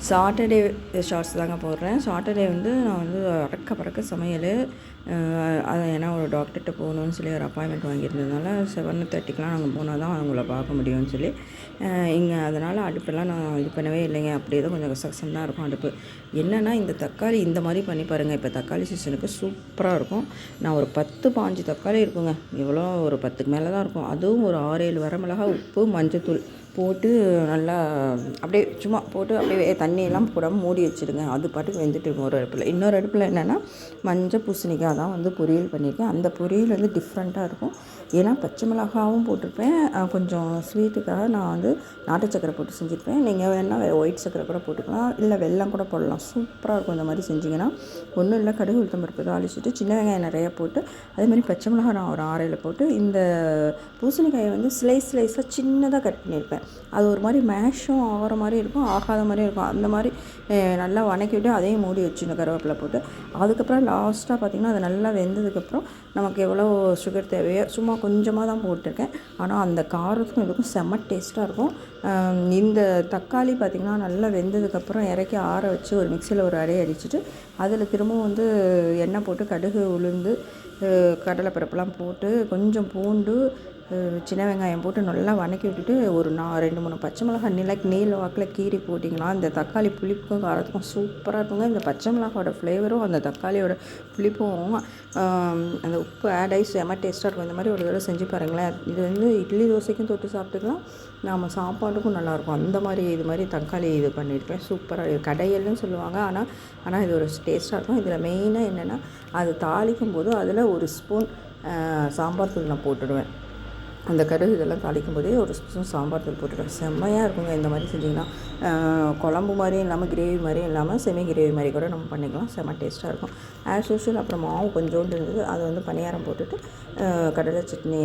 Saturday shorts தாங்க போடுறேன். Saturday வந்து நான் வந்து அறக்க பறக்க சமையல். அது ஏன்னா ஒரு டாக்டர்கிட்ட போகணுன்னு சொல்லி ஒரு அப்பாயின்மெண்ட் வாங்கியிருந்ததுனால 7:30க்கெலாம் நாங்கள் போனால் தான் அவங்கள பார்க்க முடியும்னு சொல்லி இங்கே அதனால் அடுப்பெல்லாம் நான் இது பண்ணவே இல்லைங்க. அப்படியே தான் கொஞ்சம் கசகசம் தான் இருக்கும் அடுப்பு. என்னென்னா இந்த தக்காளி இந்த மாதிரி பண்ணி பாருங்கள். இப்போ தக்காளி சீசனுக்கு சூப்பராக இருக்கும். நான் ஒரு 10-15 தக்காளி இருக்குங்க. எவ்வளோ ஒரு 10க்கு மேலே தான் இருக்கும். அதுவும் ஒரு 6-7 வரமிளகா, உப்பு, மஞ்சத்தூள் போட்டு நல்லா அப்படியே சும்மா போட்டு அப்படியே தண்ணியெல்லாம் போடாமல் மூடி வச்சுடுங்க. அது பாட்டுக்கு வெந்துட்டு இருக்கும் ஒரு அடுப்பில். இன்னொரு அடுப்பில் என்னென்னா மஞ்சள் பூசணிக்காய் தான் வந்து பொரியல் பண்ணியிருக்கேன். அந்த பொரியல் வந்து டிஃப்ரெண்ட்டாக இருக்கும். ஏன்னா பச்சை மிளகாவும் போட்டிருப்பேன். கொஞ்சம் ஸ்வீட்டுக்காக நான் வந்து நாட்டு சக்கரை போட்டு செஞ்சுருப்பேன். நீங்கள் வேணால் ஒயிட் சக்கரை கூட போட்டுக்கலாம், இல்லை வெல்லம் கூட போடலாம். சூப்பராக இருக்கும் இந்த மாதிரி செஞ்சிங்கன்னா. ஒன்றும் இல்லை, கடுகு உளுத்தம் பருப்பு தாளிச்சிட்டு சின்ன வெங்காயம் நிறையா போட்டு அதேமாதிரி பச்சை மிளகா நான் ஒரு 6 போட்டு இந்த பூசணிக்காயை வந்து ஸ்லைஸாக சின்னதாக கட் பண்ணியிருப்பேன். அது ஒரு மாதிரி மேஷும் ஆகிற மாதிரி இருக்கும், ஆகாத மாதிரியும் இருக்கும். அந்த மாதிரி நல்லா வணக்கி விட்டு அதையும் மூடி வச்சுருந்தேன் கருவேப்பிலை போட்டு. அதுக்கப்புறம் லாஸ்ட்டாக பார்த்திங்கன்னா அது நல்லா வெந்ததுக்கப்புறம் நமக்கு எவ்வளோ சுகர் தேவையோ சும்மா கொஞ்சமாக தான் போட்டிருக்கேன். ஆனால் அந்த காரத்துக்கும் இதுக்கும் செம்ம டேஸ்ட்டாக இருக்கும். இந்த தக்காளி பார்த்திங்கன்னா நல்லா வெந்ததுக்கப்புறம் இறக்கி ஆற வச்சு ஒரு மிக்சியில் ஒரு அடி அடிச்சுட்டு அதில் திரும்பவும் வந்து எண்ணெய் போட்டு கடுகு உளுந்து கடலைப்பருப்புலாம் போட்டு கொஞ்சம் பூண்டு சின்ன வெங்காயம் போட்டு நல்லா வணக்கி விட்டுட்டு ஒரு 2-3 பச்சை மிளகாய் நீல வாக்கில் கீரி போட்டிங்கன்னா இந்த தக்காளி புளிப்புக்கும் காரத்துக்கும் சூப்பராக இருக்குங்க. இந்த பச்சை மிளகாயோட ஃப்ளேவரும் அந்த தக்காளியோட புளிப்பும் அந்த உப்பு ஆட் ஆகி செம்ம டேஸ்ட்டாக இருக்கும். இந்த மாதிரி ஒரு தடவை செஞ்சு பாருங்களேன். இது வந்து இட்லி தோசைக்கும் தொட்டு சாப்பிட்டுக்கலாம், நாம் சாப்பாட்டுக்கும் நல்லாயிருக்கும். அந்த மாதிரி இது மாதிரி தக்காளி இது பண்ணியிருப்பேன். சூப்பராக இது கடையல்னு சொல்லுவாங்க. ஆனால் இது ஒரு டேஸ்ட்டாக இருக்கும். இதில் மெயினாக என்னென்னா அது தாளிக்கும் போது அதில் ஒரு ஸ்பூன் சாம்பார் தூள் நான் போட்டுடுவேன். அந்த கடுகு இதெல்லாம் தாளிக்கும் போதே ஒரு ஸ்பூன் சாம்பார் தூள் போட்டுடுவேன். செம்மையாக இருக்குங்க இந்த மாதிரி செஞ்சிங்கன்னா. குழம்பு மாதிரியும் இல்லாமல் கிரேவி மாதிரியும் இல்லாமல் செமி கிரேவி மாதிரி கூட நம்ம பண்ணிக்கலாம். செம்ம டேஸ்ட்டாக இருக்கும். ஆஸ் யூஷுவல் அப்புறம் மாவு கொஞ்சோண்டு இருந்தது, அது வந்து பணியாரம் போட்டுட்டு கடலை சட்னி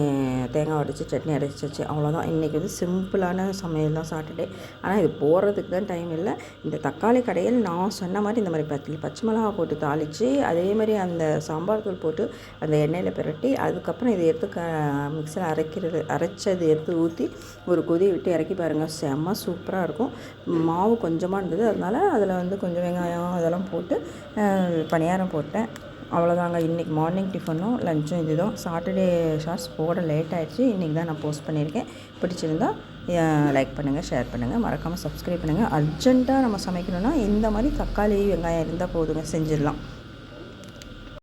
தேங்காய் உடைச்சி சட்னி அரைச்சாச்சு. அவ்வளோதான். இன்றைக்கி வந்து சிம்பிளான சமையல் தான் சாட்டர்டே. ஆனால் இது போடுறதுக்கு தான் டைம் இல்லை. இந்த தக்காளி கடையில் நான் சொன்ன மாதிரி இந்த மாதிரி பச்சை மிளகா போட்டு தாளித்து அதே மாதிரி அந்த சாம்பார் தூள் போட்டு அந்த எண்ணெயில் பிரட்டி அதுக்கப்புறம் இதை எடுத்து மிக்சியில் அரைச்சது எடுத்து ஊற்றி ஒரு கொதி விட்டு இறக்கி பாருங்கள். செம்ம சூப்பராக இருக்கும். மாவு கொஞ்சமாக இருந்தது, அதனால் அதில் வந்து கொஞ்சம் வெங்காயம் அதெல்லாம் போட்டு பணியாரம் போட்டேன். அவ்வளோதாங்க. இன்றைக்கி மார்னிங் டிஃபனும் லஞ்சும் இது தான். சாட்டர்டே ஷார்ட்ஸ் போட லேட் ஆகிடுச்சு. இன்றைக்கி தான் நான் போஸ்ட் பண்ணியிருக்கேன். பிடிச்சிருந்தா லைக் பண்ணுங்கள், ஷேர் பண்ணுங்கள், மறக்காமல் சப்ஸ்கிரைப் பண்ணுங்கள். அர்ஜெண்ட்டாக நம்ம சமைக்கணுன்னா இந்த மாதிரி தக்காளி வெங்காயம் இருந்தால் போதுங்க, செஞ்சிடலாம்.